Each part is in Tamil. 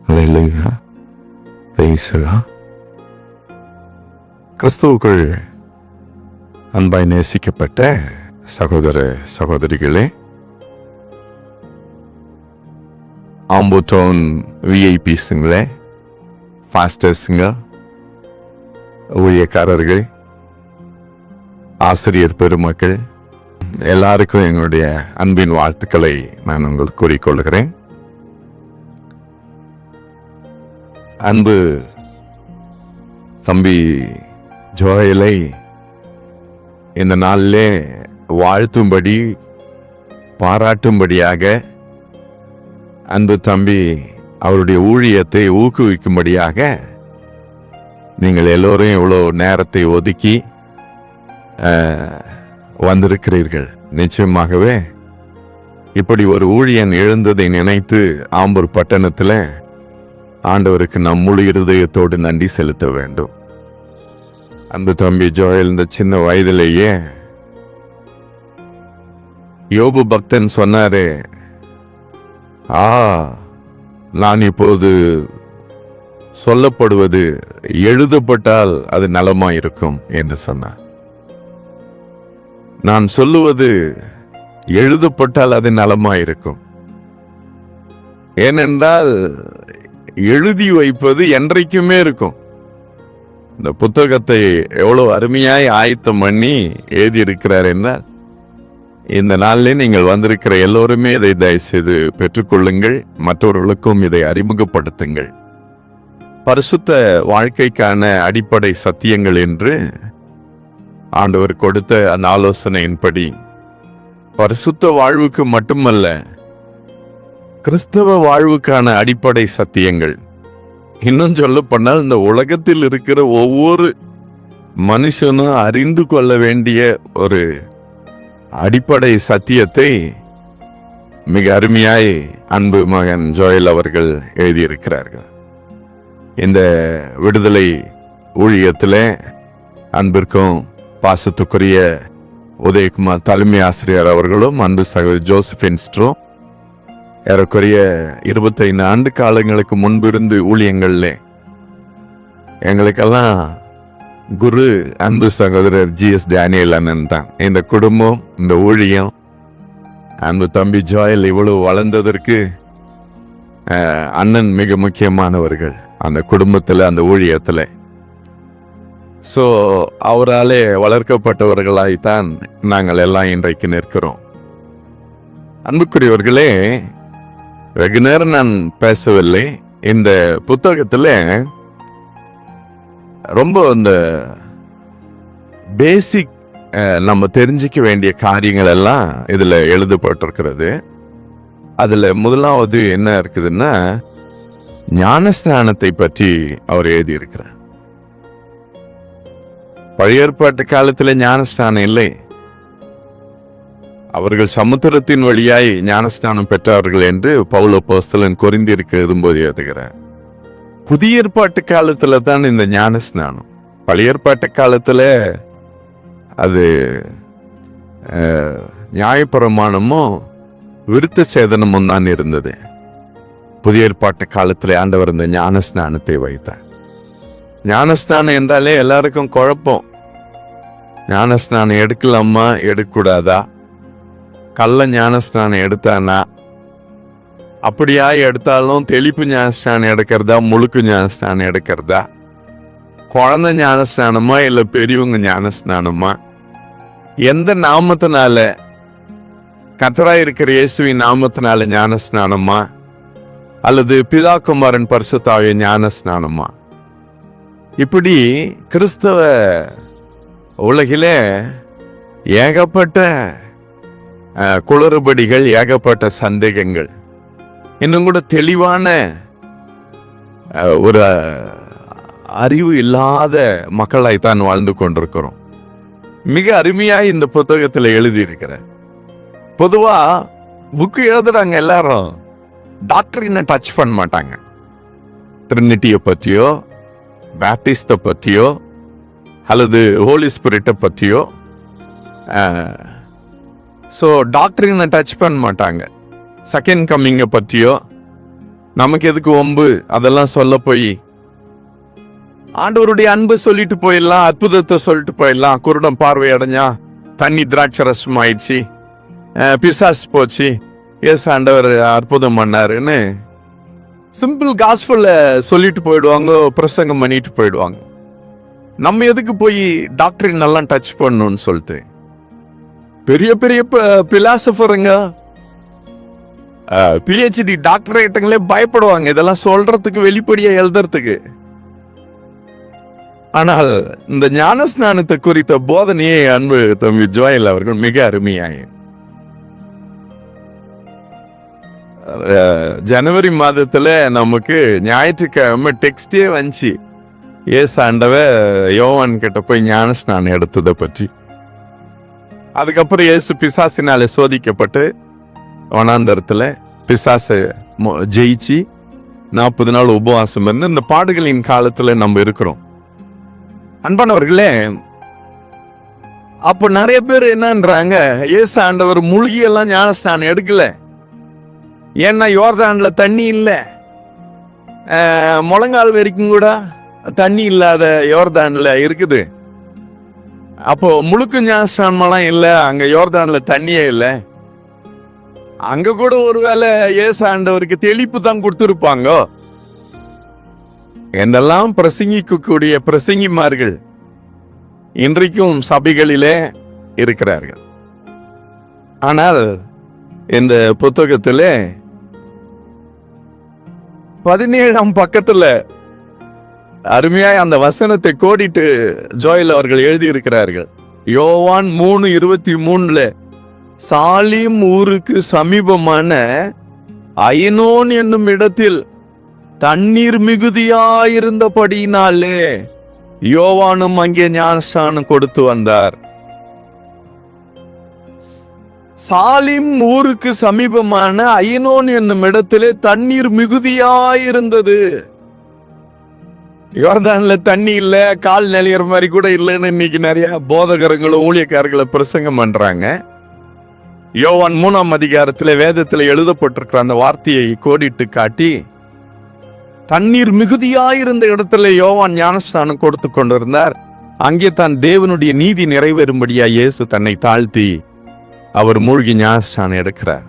அல்லேலூயா. Praise the Lord. கிறிஸ்துவுக்குள் அன்பாய் நேசிக்கப்பட்ட சகோதர சகோதரிகளே, ஆம்பூட்டோன் விஐபிஸுங்களே, ஃபாஸ்டர்ஸுங்க, ஊழியக்காரர்கள், ஆசிரியர் பெருமக்கள் எல்லாருக்கும் எங்களுடைய அன்பின் வாழ்த்துக்களை நான் உங்களுக்கு கூறிக்கொள்கிறேன். அன்பு தம்பி ஜோயலை இந்த நாளிலே வாழ்த்தும்படி பாராட்டும்படியாக அன்பு தம்பி அவருடைய ஊழியத்தை ஊக்குவிக்கும்படியாக நீங்கள் எல்லோரும் இவ்வளோ நேரத்தை ஒதுக்கி வந்திருக்கிறீர்கள். நிச்சயமாகவே இப்படி ஒரு ஊழியன் எழுந்ததை நினைத்து ஆம்பூர் பட்டணத்தில் ஆண்டவருக்கு நம் முழு இருதயத்தோடு நன்றி செலுத்த வேண்டும். அன்பு தம்பி ஜோயல் இந்த சின்ன வயதிலேயே யோபு பக்தன் சொன்னாரு, நான் இப்போது சொல்லப்படுவது எழுதப்பட்டால் அது நலமாயிருக்கும் என்று சொன்னார். நான் சொல்லுவது எழுதப்பட்டால் அது நலமாயிருக்கும். ஏனென்றால் எழுதி வைப்பது என்றைக்குமே இருக்கும். இந்த புத்தகத்தை எவ்வளவு அருமையாய் ஆயத்தம் பண்ணி எழுதி இருக்கிறார் என்றால், இந்த நாளிலே நீங்கள் வந்திருக்கிற எல்லோருமே இதை தயவு செய்து பெற்றுக்கொள்ளுங்கள், மற்றவர்களுக்கும் இதை அறிமுகப்படுத்துங்கள். பரிசுத்த வாழ்க்கைக்கான அடிப்படை சத்தியங்கள் என்று ஆண்டவர் கொடுத்த அந்த ஆலோசனையின்படி பரிசுத்த வாழ்வுக்கு மட்டுமல்ல, கிறிஸ்தவ வாழ்வுக்கான அடிப்படை சத்தியங்கள், இன்னும் சொல்ல போனால் இந்த உலகத்தில் இருக்கிற ஒவ்வொரு மனுஷனும் அறிந்து கொள்ள வேண்டிய ஒரு அடிப்படை சத்தியத்தை மிக அருமையாய் அன்பு மகன் ஜோயல் அவர்கள் எழுதியிருக்கிறார்கள். இந்த விடுதலை ஊழியத்தில் அன்பிற்கும் பாசத்துக்குரிய உதயகுமார் தலைமை ஆசிரியர் அவர்களும் அன்பு சகோதரி ஜோசபின்ஸ்ட்ரும் ஏறக்குறைய 25 ஆண்டு காலங்களுக்கு முன்பிருந்து ஊழியங்கள்ல எங்களுக்கெல்லாம் குரு அன்பு சகோதரர் GS டேனியல் அண்ணன் தான். இந்த குடும்பம், இந்த ஊழியம், அன்பு தம்பி ஜோயல் இவ்வளவு வளர்ந்ததற்கு அண்ணன் மிக முக்கியமானவர்கள் அந்த குடும்பத்தில், அந்த ஊழியத்தில். ஸோ அவராலே வளர்க்கப்பட்டவர்களாய்த்தான் நாங்கள் எல்லாம் இன்றைக்கு நிற்கிறோம். அன்புக்குரியவர்களே, வெகு நேரம் நான் பேசவில்லை. இந்த புத்தகத்தில் ரொம்ப இந்த பேசிக் நம்ம தெரிஞ்சிக்க வேண்டிய காரியங்கள் எல்லாம் இதில் எழுதப்பட்டிருக்கிறது. அதில் முதலாவது என்ன இருக்குதுன்னா, ஞானஸ்நானத்தை பற்றி அவர் எழுதியிருக்கிறார். பழைய ஏற்பாட்டு காலத்தில் ஞானஸ்நானம் இல்லை. அவர்கள் சமுத்திரத்தின் வழியாய் ஞானஸ்நானம் பெற்றார்கள் என்று பவுல் அப்போஸ்தலன் கொரிந்தியருக்கு எழுதும்போது எழுதுகிறார். புதிய ஏற்பாட்டு காலத்துல தான் இந்த ஞானஸ்நானம். பழைய ஏற்பாட்டு காலத்துல அது நியாயப்பிரமாணமும் விருத்த சேதனமும் தான் இருந்தது. புதிய ஏற்பாட்டு காலத்துல ஆண்டவர் இந்த ஞானஸ்நானத்தை வைத்தார். ஞானஸ்நானம் என்றாலே எல்லாருக்கும் குழப்பம். ஞானஸ்நானம் எடுக்கலாமா எடுக்கக்கூடாதா, கள்ள ஞானஸ்நானம் எடுத்தானா, அப்படியா எடுத்தாலும் தெளிப்பு ஞானஸ்நானம் எடுக்கிறதா, முழுக்கு ஞானஸ்நானம் எடுக்கிறதா, குழந்தை ஞானஸ்நானமா இல்லை பெரியவங்க ஞானஸ்நானமா, எந்த நாமத்தினால, கர்த்தராய் இருக்கிற இயேசுவின் நாமத்தினால ஞானஸ்நானமா அல்லது பிதா குமாரன் பரிசுத்த ஆவிய ஞானஸ்நானமா? இப்படி கிறிஸ்தவ உலகிலே ஏகப்பட்ட குளறுபடிகள், ஏகப்பட்ட சந்தேகங்கள், இன்னும் கூட தெளிவான ஒரு அறிவு இல்லாத மக்களாய்த்தான் வாழ்ந்து கொண்டிருக்கிறோம். மிக அருமையாய் இந்த புத்தகத்தில் எழுதியிருக்கிற, பொதுவா புக்கு எழுதுறாங்க எல்லாரும் டாக்டரினை டச் பண்ண மாட்டாங்க. ட்ரினிட்டியை பற்றியோ, பேப்டிஸ்ட பற்றியோ, அல்லது ஹோலி ஸ்பிரிட்டை பற்றியோ ஸோ டாக்டரினை டச் பண்ண மாட்டாங்க. செகண்ட் கம்மிங்கை பற்றியோ, நமக்கு எதுக்கு ஒம்பு அதெல்லாம் சொல்ல போய் ஆண்டவருடைய அன்பு சொல்லிட்டு போயிடலாம், அற்புதத்தை சொல்லிட்டு போயிடலாம். குருடம் பார்வை அடைஞ்சா, தண்ணி திராட்சை ரசம் ஆயிடுச்சு, பிசாசு போச்சு, ஏசு ஆண்டவர் அற்புதம் பண்ணாருன்னு சிம்பிள் காஸ்பல்ல சொல்லிட்டு போயிடுவாங்க, பிரசங்கம் பண்ணிட்டு போயிடுவாங்க. நம்ம எதுக்கு போய் டாக்டரின் எல்லாம் டச் பண்ணணும்னு சொல்லிட்டு பெரிய பெரிய பிலாசபருங்க, பிஹெச்டி டாக்டரேட்டுங்களே பயப்படுவாங்க இதெல்லாம் சொல்றதுக்கு, வெளிப்படையா எழுதுறதுக்கு. ஆனால் இந்த ஞானஸ்நானத்தை குறித்த போதனையை அன்பு தம்பி ஜோயல் அவர்கள் மிக அருமையாய் ஜனவரி மாதத்துல நமக்கு ஞாயிற்றுக்கிழமை டெக்ஸ்டே வந்துச்சு, ஏசு ஆண்டவர் யோவான் கிட்ட போய் ஞானஸ்நானம் எடுத்ததை பற்றி. அதுக்கப்புறம் இயேசு பிசாசினால சோதிக்கப்பட்டு வனாந்தரத்துல பிசாசை ஜெயிச்சு 40 நாள் உபவாசம் இருந்து இந்த பாடுகளின் காலத்துல நம்ம இருக்கிறோம். அன்பானவர்களே, அப்ப நிறைய பேர் என்னன்றாங்க, ஏசு ஆண்டவர் மூழ்கி எல்லாம் ஞானஸ்நானம் எடுக்கல, ஏன்னா யோர்தான்ல தண்ணி இல்லை, முழங்கால் வரைக்கும் கூட தண்ணி இல்லாத யோர்தான்ல இருக்குது. அப்போ முழுக்க ஞானஸ்நானமெல்லாம் இல்லை, அங்க யோர்தான்ல தண்ணியே இல்லை. அங்க கூட ஒருவேளை ஏசு ஆண்டவருக்கு தெளிப்பு தான் கொடுத்திருப்பாங்க என்றெல்லாம் பிரசங்கிக்கக்கூடிய பிரசங்கிமார்கள் இன்றைக்கும் சபைகளிலே இருக்கிறார்கள். ஆனால் இந்த புத்தகத்திலே 17ஆம் பக்கத்துல அருமையாய் அந்த வசனத்தை கோடிட்டு ஜோயல் அவர்கள் எழுதியிருக்கிறார்கள். யோவான் 3:23 சாலிம் ஊருக்கு சமீபமான ஐனோன் என்னும் இடத்தில் தண்ணீர் மிகுதியாயிருந்தபடியினாலே யோவானும் அங்கே ஞானஸ்நானம் கொடுத்து வந்தார். சாலிம் ஊருக்கு சமீபமான ஐனோன் என்னும் இடத்திலே தண்ணீர் மிகுதியாயிருந்தது. யோர்தான்ல தண்ணி இல்ல, கால் நிலையற மாதிரி கூட இல்லைன்னு இன்னைக்கு நிறைய போதகர்களும் ஊழியக்காரர்களை பிரசங்கம் பண்றாங்க. யோவான் 3ஆம் அதிகாரத்துல வேதத்துல எழுதப்பட்டிருக்கிற அந்த வார்த்தையை கோடிட்டு காட்டி, தண்ணீர் மிகுதியாயிருந்த இடத்துல யோவான் ஞானஸ்நானம் கொடுத்து கொண்டிருந்தார். அங்கே தான் தேவனுடைய நீதி நிறைவேறும்படியா இயேசு தன்னை தாழ்த்தி அவர் மூழ்கி ஞானஸ்நானம் எடுக்கிறார்.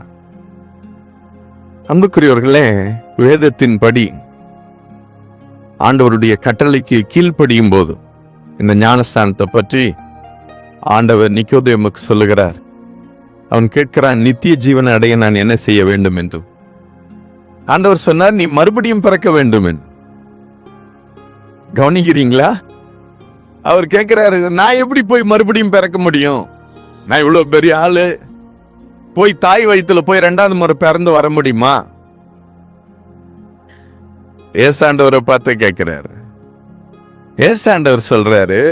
அன்புக்குரியவர்களே, வேதத்தின்படி ஆண்டவருடைய கட்டளைக்கு கீழ்ப்படியும் போது இந்த ஞானஸ்நானத்தை பற்றி ஆண்டவர் நிக்கோதேமுக்கு சொல்லுகிறார். அவன் கேட்கிறான், நித்திய ஜீவனை அடைய நான் என்ன செய்ய வேண்டும் என்று. ஆண்டவர் சொன்னார், நீ மறுபடியும் பிறக்க வேண்டும் என்று. கவனிக்கிறீங்களா? அவர் கேட்கிறாரு, நான் எப்படி போய் மறுபடியும் பிறக்க முடியும்? நான் இவ்வளவு பெரிய ஆளு, போய் தாய் வயிற்றுல போய் 2வது முறை பிறந்து வர முடியுமா? ஏசாண்டவரை பார்த்து கேட்கிறாரு. ஏசாண்டவர் சொல்றாரு,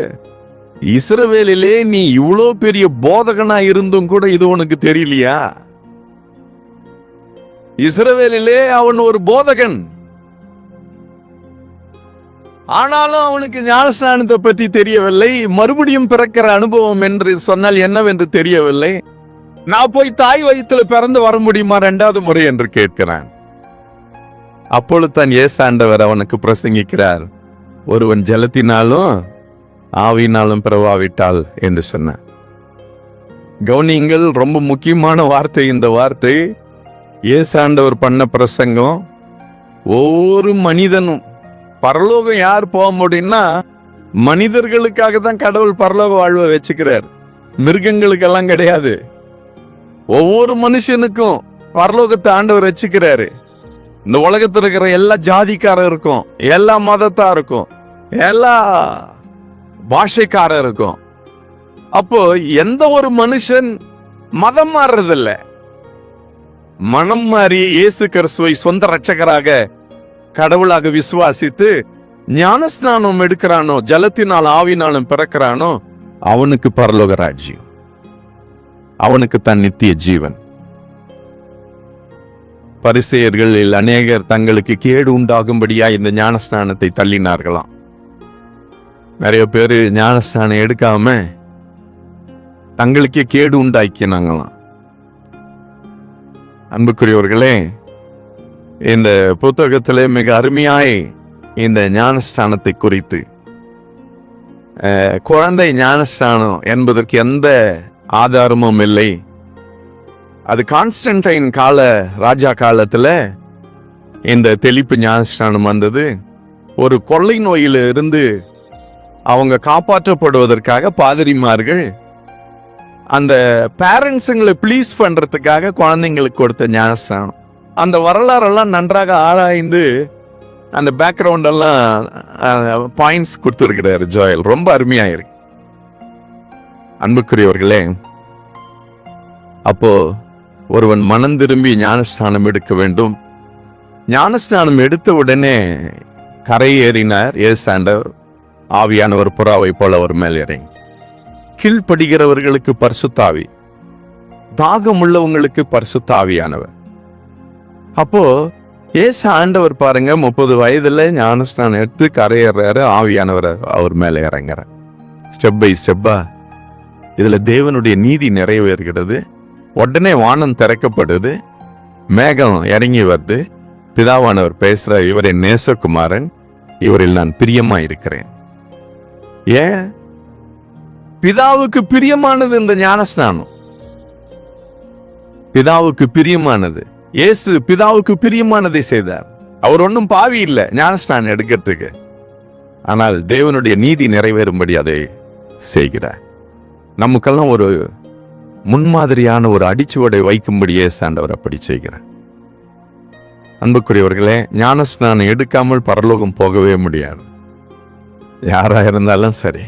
இஸ்ரவேலிலே நீ இவ்வளோ பெரிய போதகனா இருந்தும் கூட இது உனக்கு தெரியலையா? இஸ்ரவேலிலே அவன் ஒரு போதகன், ஆனாலும் அவனுக்கு ஞானஸ்நானத்தை பற்றி தெரியவில்லை. மறுபடியும் பிறக்கிற அனுபவம் என்று சொன்னால் என்னவென்று தெரியவில்லை. நான் போய் தாய் வயிற்றுல பிறந்து வர முடியுமா 2வது முறை என்று கேட்கிறான். அப்பொழுது தான் ஏசாண்டவர் அவனுக்கு பிரசங்கிக்கிறார், ஒருவன் ஜலத்தினாலும் ஆவியினாலும் பிறவாவிட்டால் என்று சொன்னார். கவனிங்கள், ரொம்ப முக்கியமான வார்த்தை இந்த வார்த்தை. ஏசாண்டவர் பண்ண பிரசங்கம், ஒவ்வொரு மனிதனும் பரலோகம் யார் போக முடியும்னா மனிதர்களுக்காக தான் கடவுள் பரலோக வாழ்வை வச்சுக்கிறார், மிருகங்களுக்கெல்லாம் கிடையாது. ஒவ்வொரு மனுஷனுக்கும் பரலோகத்தை ஆண்டவர் வச்சுக்கிறாரு. இந்த உலகத்தில் இருக்கிற எல்லா ஜாதிக்காரர் இருக்கும், எல்லா மதத்தா இருக்கும், எல்லா பாஷைக்காரர் இருக்கும். அப்போ எந்த ஒரு மனுஷன் மதம் மாறுறதில்ல. மனம் மாறி இயேசு கிறிஸ்துவை சொந்த ரட்சகராக கடவுளாக விசுவாசித்து ஞானஸ்நானம் எடுக்கிறானோ, ஜலத்தினால் ஆவினாலும் பிறக்கிறானோ, அவனுக்கு பரலோக ராஜ்யம், அவனுக்கு தன் நித்திய ஜீவன். பரிசேயர்களில் அநேகர் தங்களுக்கு கேடு உண்டாகும்படியா இந்த ஞானஸ்நானத்தை தள்ளினார்களாம். நிறைய பேர் ஞானஸ்நானம் எடுக்காம தங்களுக்கே கேடு உண்டாக்கினாங்களாம். அன்புக்குரியவர்களே, இந்த புத்தகத்திலே மிக அருமையாய் இந்த ஞானஸ்தானத்தை குறித்து, குழந்தை ஞானஸ்தானம் என்பதற்கு எந்த ஆதாரமும் இல்லை. அது கான்ஸ்டன்டைன் கால ராஜா காலத்துல இந்த தெளிப்பு ஞானஸ்தானம் வந்தது. ஒரு கொள்ளை நோயில இருந்து அவங்க காப்பாற்றப்படுவதற்காக பாதிரிமார்கள் அந்த பேரண்ட்ஸுங்களை ப்ளீஸ் பண்றதுக்காக குழந்தைங்களுக்கு கொடுத்த ஞானஸ்தானம். அந்த வரலாறெல்லாம் நன்றாக ஆராய்ந்து அந்த பேக்ரவுண்ட் எல்லாம் பாயிண்ட்ஸ் கொடுத்துருக்கிறாரு ஜோயல். ரொம்ப அருமையாயிருக்கு. அன்புக்குரியவர்களே, அப்போ ஒருவன் மனம் திரும்பி ஞானஸ்தானம் எடுக்க வேண்டும். ஞானஸ்தானம் எடுத்த உடனே கரை ஏறினார் இயேசுண்டவர். ஆவியானவர் புறாவை போல அவர் மேல் இறங்கி, கீழ்ப்படுகிறவர்களுக்கு பரிசுத்தாவி, தாகம் உள்ளவங்களுக்கு பரிசுத்தாவியானவர். அப்போ ஏசு ஆண்டவர் பாருங்க, 30 வயதுல ஞானஸ்நானம் எடுத்து கரையேறாரு, ஆவியானவர் அவர் மேல இறங்குற. ஸ்டெப் பை ஸ்டெப்பா இதுல தேவனுடைய நீதி நிறைவேறுகிறது. உடனே வானம் திறக்கப்படுது, மேகம் இறங்கி வருது, பிதாவானவர் பேசுற, இவரை நேசகுமாரன், இவரில் நான் பிரியமா இருக்கிறேன். ஏன் பிதாவுக்கு பிரியமானது இந்த ஞானஸ்நானம். பிதாவுக்கு பிரியமானது. இயேசு பிதாவுக்கு பிரியமானதை செய்தார். அவர் ஒன்றும் பாவி இல்லை ஞானஸ்நானம் எடுக்கிறதுக்கு. ஆனால் தேவனுடைய நீதி நிறைவேறும்படி அதை செய்கிறார். நமக்கெல்லாம் ஒரு முன்மாதிரியான ஒரு அடிச்சுவடை வைக்கும்படி இயேசு ஆண்டவர் அப்படி செய்கிறார். அன்புக்குரியவர்களே, ஞானஸ்நானம் எடுக்காமல் பரலோகம் போகவே முடியாது. யாரா இருந்தாலும் சரி,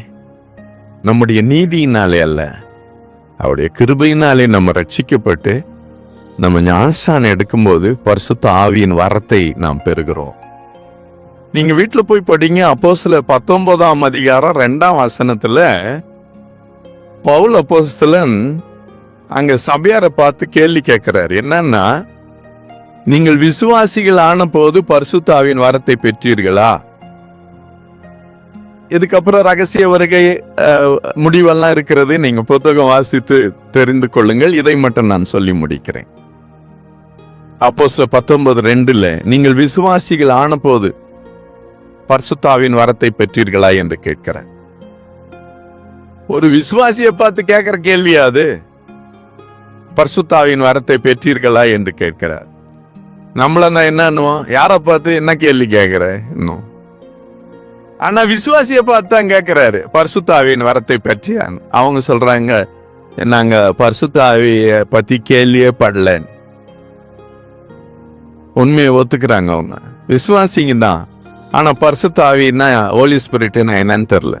நம்முடைய நீதியினாலே அல்ல, அவருடைய கிருபையினாலே நம்ம ரட்சிக்கப்பட்டு நம்ம ஞானஸ்நானம் எடுக்கும்போது பரிசுத்த ஆவியின் வரத்தை நாம் பெறுகிறோம். நீங்க வீட்டுல போய் படிங்க. அப்போஸ்தலர் 19ஆம் அதிகாரம் 2ஆம் வசனத்துல பவுல் அப்போஸ்தலன் அங்க சபையாரை பார்த்து கேள்வி கேட்கிறார். என்னன்னா, நீங்கள் விசுவாசிகள் ஆன போது பரிசுத்த ஆவியின் வரத்தை பெற்றீர்களா? இதுக்கப்புறம் ரகசிய வருகை முடிவெல்லாம் இருக்கிறது. நீங்க புத்தகம் வாசித்து தெரிந்து கொள்ளுங்கள். இதை மட்டும் நான் சொல்லி முடிக்கிறேன். அப்போஸ்தலர் 19:2 நீங்கள் விசுவாசிகள் ஆன போது பரிசுத்த ஆவியின் வரத்தை பெற்றீர்களா என்று கேட்கிறார். ஒரு விசுவாசியை பார்த்து கேட்கிற கேள்வியா அது? பரிசுத்த ஆவியின் வரத்தை பெற்றீர்களா என்று கேட்கிறார். நம்மள என்னன்னுவோம், யாரை பார்த்து என்ன கேள்வி கேட்கிற இன்னும்? ஆனா விசுவாசியை பார்த்து தான் கேட்கிறாரு, பரிசுத்த ஆவியின் வரத்தை பற்றி. அவங்க சொல்றாங்க, நாங்க பரிசுத்த ஆவியை பத்தி கேள்வியே படல. உண்மையை ஒத்துக்கிறாங்க அவங்க, விசுவாசிங்க தான். ஆனா பரிசுத்த ஆவின்னா ஹோலி ஸ்பிரிட்னா என்னன்னு தெரியல.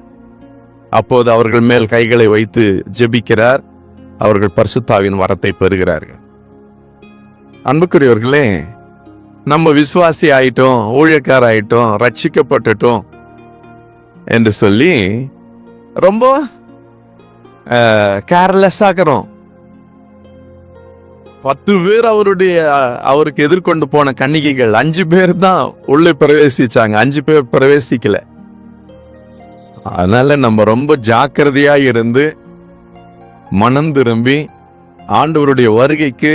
அப்போது அவர்கள் மேல் கைகளை வைத்து ஜெபிக்கிறார். அவர்கள் பரிசுத்த ஆவியின் வரத்தை பெறுகிறார்கள். அன்புக்குரியவர்களே, நம்ம விசுவாசி ஆயிட்டோம், ஊழியக்கார ஆயிட்டோம், ரட்சிக்கப்பட்டுட்டோம் என்று சொல்லி ரொம்ப கேர்லெஸ் ஆகிறோம். 10 பேர் அவருக்கு எதிர்கொண்டு போன கன்னிகைகள் 5 பேர் தான் உள்ளே பிரவேசிச்சாங்க, 5 பேர் பிரவேசிக்கல. அதனால நம்ம ரொம்ப ஜாக்கிரதையா இருந்து மனம் திரும்பி ஆண்டவருடைய வருகைக்கு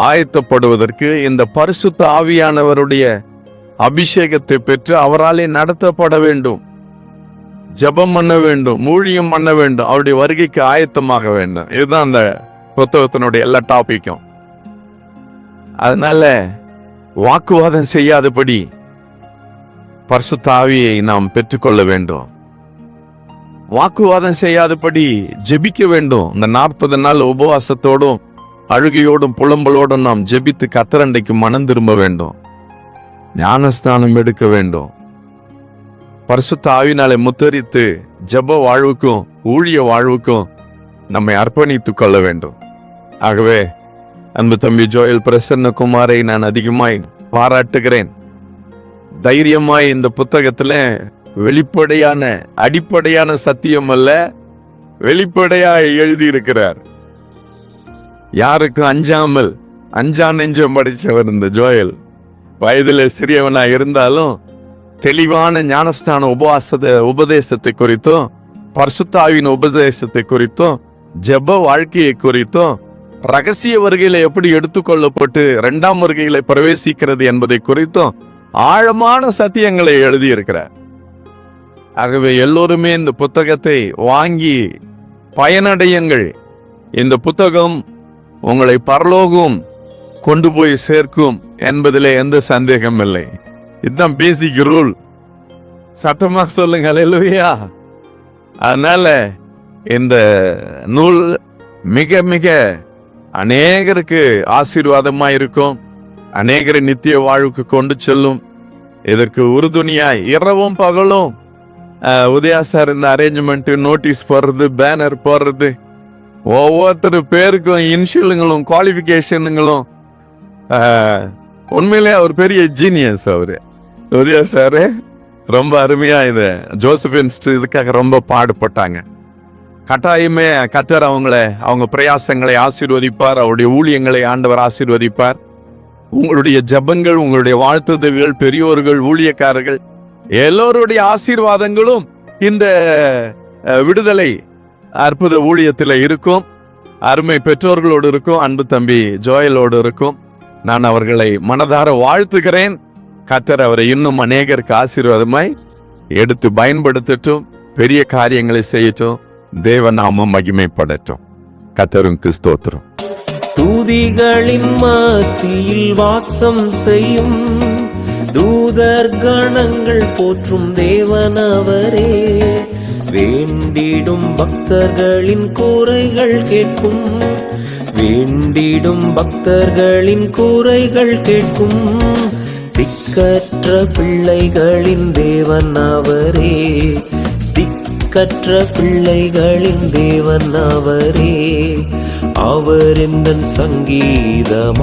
ஆயத்தப்படுவதற்கு இந்த பரிசுத்த ஆவியானவருடைய அபிஷேகத்தை பெற்று அவராலே நடத்தப்பட வேண்டும். ஜெபம் பண்ண வேண்டும், ஊழியம் பண்ண வேண்டும், அவருடைய வருகைக்கு ஆயத்தமாக வேண்டும். இதுதான் அந்த புத்தகத்தினுடைய எல்லா டாபிக்கும். அதனால வாக்குவாதம் செய்யாதபடி பரிசுத்த ஆவியை நாம் பெற்றுக்கொள்ள வேண்டும். வாக்குவாதம் செய்யாதபடி ஜெபிக்க வேண்டும். இந்த 40 நாள் உபவாசத்தோடும் அழுகையோடும் புலம்பலோடும் நாம் ஜெபித்து கர்த்தரண்டைக்கு மனம் திரும்ப வேண்டும். ஞானஸ்நானம் எடுக்க வேண்டும். பரிசுத்த ஆவியினாலே முத்தரித்து ஜெப வாழ்வுக்கும் ஊழிய வாழ்வுக்கும் நம்மை அர்ப்பணித்துக் கொள்ள வேண்டும். ஆகவே அன்பு தம்பி ஜோயல் பிரசன்னகுமாரை நான் அதிகமாய் பாராட்டுகிறேன். தைரியமாய் இந்த புத்தகத்துல வெளிப்படையான அடிப்படையான சத்தியம் அல்ல, வெளிப்படையாய் எழுதியிருக்கிறார். யாருக்கும் அஞ்சா நெஞ்சம் படைச்சவர் இந்த ஜோயல். வயதில் சிறியவனா இருந்தாலும் தெளிவான ஞானஸ்தான உபதேசத்தை குறித்தும், பரிசுத்த ஆவியின் உபதேசத்தை குறித்தும், ஜெப வாழ்க்கையை குறித்தும் ரகசிய வருகையில எப்படி எடுத்துக்கொள்ளப்பட்டு இரண்டாம் வருகையில பிரவேசிக்கிறது என்பதை குறித்தும் ஆழமான சத்தியங்களை எழுதியிருக்கிறார். ஆகவே எல்லோருமே இந்த புத்தகத்தை வாங்கி பயனடையுங்கள். இந்த புத்தகம் உங்களை பரலோகம் கொண்டு போய் சேர்க்கும் என்பதிலே எந்த சந்தேகம் இல்லை. இதுதான் பேசிக் ரூல். சத்தமா சொல்லுங்க அல்லேலூயா. அதனால இந்த நூல் மிக மிக அநேகருக்கு ஆசீர்வாதமா இருக்கும், அநேகரை நித்திய வாழ்வுக்கு கொண்டு செல்லும். இதற்கு உறுதுணையாய் இரவும் பகலும் உதயா சார் இந்த அரேஞ்ச்மெண்ட், நோட்டீஸ் போடுறது, பேனர் போடுறது, ஒவ்வொருத்தர் பேருக்கும் இன்ஷியலுங்களும் குவாலிஃபிகேஷனுங்களும், உண்மையிலே அவர் பெரிய ஜீனியஸ். அவரு உதயா சாரு ரொம்ப அருமையா இத ஜோசபின் இதுக்காக ரொம்ப பாடுபட்டாங்க. கட்டாயமே கர்த்தர் அவங்க பிரயாசங்களை ஆசீர்வதிப்பார். அவருடைய ஊழியங்களை ஆண்டவர் ஆசீர்வதிப்பார். உங்களுடைய ஜெபங்கள், உங்களுடைய வாழ்த்துதல்கள், பெரியோர்கள், ஊழியக்காரர்கள் எல்லோருடைய ஆசீர்வாதங்களும் இந்த விடுதலை அற்புத ஊழியத்தில் இருக்கும். அருமை பெற்றோர்களோடு இருக்கும், அன்பு தம்பி ஜோயலோடு இருக்கும். நான் அவர்களை மனதார வாழ்த்துகிறேன். கர்த்தர் அவரை இன்னும் அநேகருக்கு ஆசீர்வாதமாய் எடுத்து பயன்படுத்தட்டும், பெரிய காரியங்களை செய்யட்டும், தேவநாமம் மகிமைப்படட்டும். கர்த்தருக்கு ஸ்தோத்திரம். தூதிகளின் மத்தியில் வாசம் செய்யும் தூதர் கணங்கள் போற்றும் தேவனவரே, வேண்டிடும் பக்தர்களின் கூரைகள் கேட்கும், வேண்டிடும் பக்தர்களின் கூரைகள் கேட்கும். திக்கற்ற பிள்ளைகளின் தேவன் அவரே, திக்கற்ற பிள்ளைகளின் தேவன் அவரே, அவர் எந்தன் சங்கீதமானவர்.